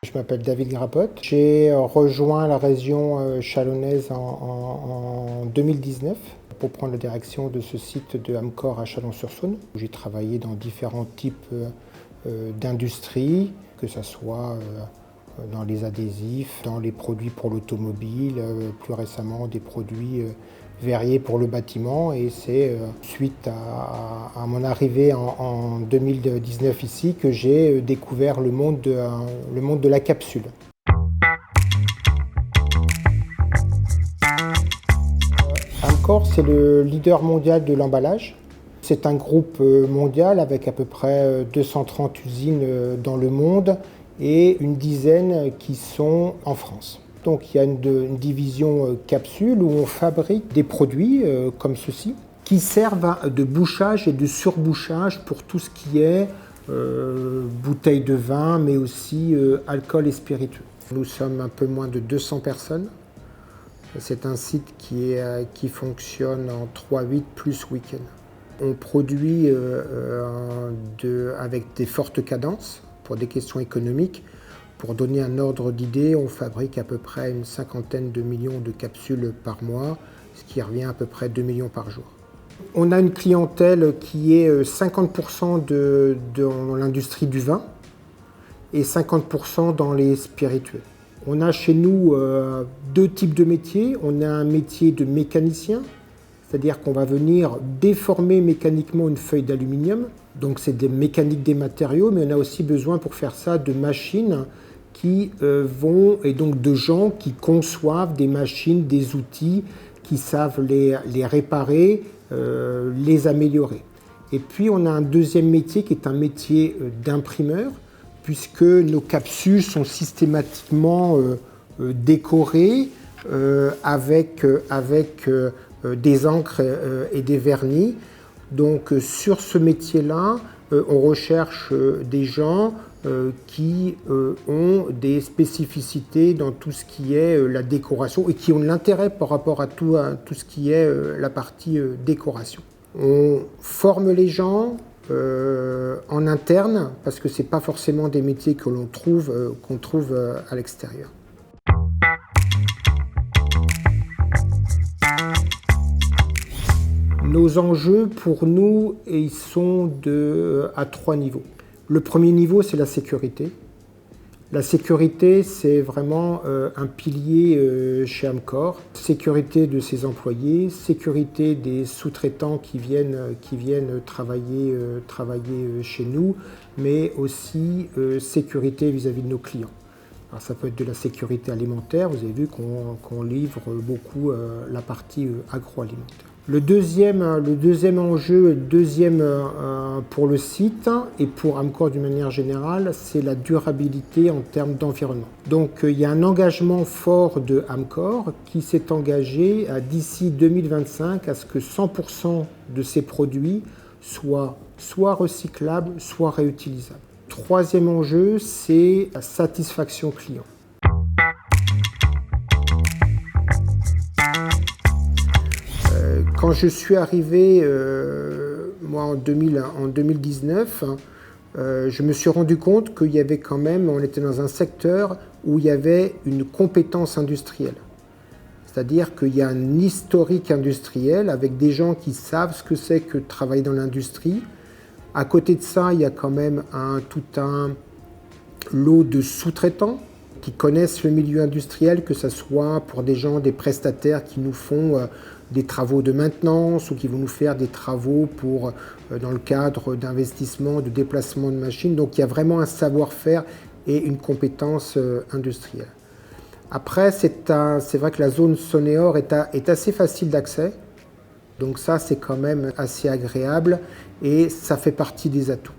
Je m'appelle David Grapotte. J'ai rejoint la région chalonnaise en 2019 pour prendre la direction de ce site de Amcor à Chalon-sur-Saône. J'ai travaillé dans différents types d'industries, que ce soit dans les adhésifs, dans les produits pour l'automobile, plus récemment des produits verriers pour le bâtiment. Et c'est suite à mon arrivée en 2019 ici que j'ai découvert le monde de la capsule. Amcor, c'est le leader mondial de l'emballage. C'est un groupe mondial avec à peu près 230 usines dans le monde et une dizaine qui sont en France. Donc il y a une division capsule où on fabrique des produits comme ceci qui servent de bouchage et de surbouchage pour tout ce qui est bouteilles de vin mais aussi alcool et spiritueux. Nous sommes un peu moins de 200 personnes. C'est un site qui fonctionne en 3-8 plus week-end. On produit avec des fortes cadences pour des questions économiques. Pour donner un ordre d'idée, on fabrique à peu près une cinquantaine de millions de capsules par mois, ce qui revient à peu près 2 millions par jour. On a une clientèle qui est 50% dans l'industrie du vin et 50% dans les spiritueux. On a chez nous deux types de métiers. On a un métier de mécanicien, c'est-à-dire qu'on va venir déformer mécaniquement une feuille d'aluminium. Donc c'est des mécaniques des matériaux, mais on a aussi besoin pour faire ça de machines et donc de gens qui conçoivent des machines, des outils, qui savent les réparer, les améliorer. Et puis on a un deuxième métier qui est un métier d'imprimeur, puisque nos capsules sont systématiquement décorées avec des encres et des vernis. Donc sur ce métier-là, on recherche des gens qui ont des spécificités dans tout ce qui est la décoration et qui ont de l'intérêt par rapport à tout ce qui est la partie décoration. On forme les gens en interne parce que ce n'est pas forcément des métiers que l'on trouve, qu'on trouve à l'extérieur. Nos enjeux pour nous, ils sont à 3 niveaux. Le premier niveau, c'est la sécurité. La sécurité, c'est vraiment un pilier chez Amcor. Sécurité de ses employés, sécurité des sous-traitants qui viennent travailler chez nous, mais aussi sécurité vis-à-vis de nos clients. Alors, ça peut être de la sécurité alimentaire, vous avez vu qu'on livre beaucoup la partie agroalimentaire. Le deuxième enjeu, pour le site et pour Amcor d'une manière générale, c'est la durabilité en termes d'environnement. Donc il y a un engagement fort de Amcor qui s'est engagé d'ici 2025 à ce que 100% de ces produits soient soit recyclables, soit réutilisables. Troisième enjeu, c'est la satisfaction client. Quand je suis arrivé, moi en 2019, je me suis rendu compte qu'il y avait quand même, on était dans un secteur où il y avait une compétence industrielle. C'est-à-dire qu'il y a un historique industriel avec des gens qui savent ce que c'est que de travailler dans l'industrie. À côté de ça, il y a quand même tout un lot de sous-traitants qui connaissent le milieu industriel, que ce soit pour des gens, des prestataires qui nous font des travaux de maintenance ou qui vont nous faire des travaux dans le cadre d'investissement, de déplacement de machines. Donc il y a vraiment un savoir-faire et une compétence industrielle. Après, c'est vrai que la zone Saône-et-Or est assez facile d'accès. Donc ça, c'est quand même assez agréable et ça fait partie des atouts.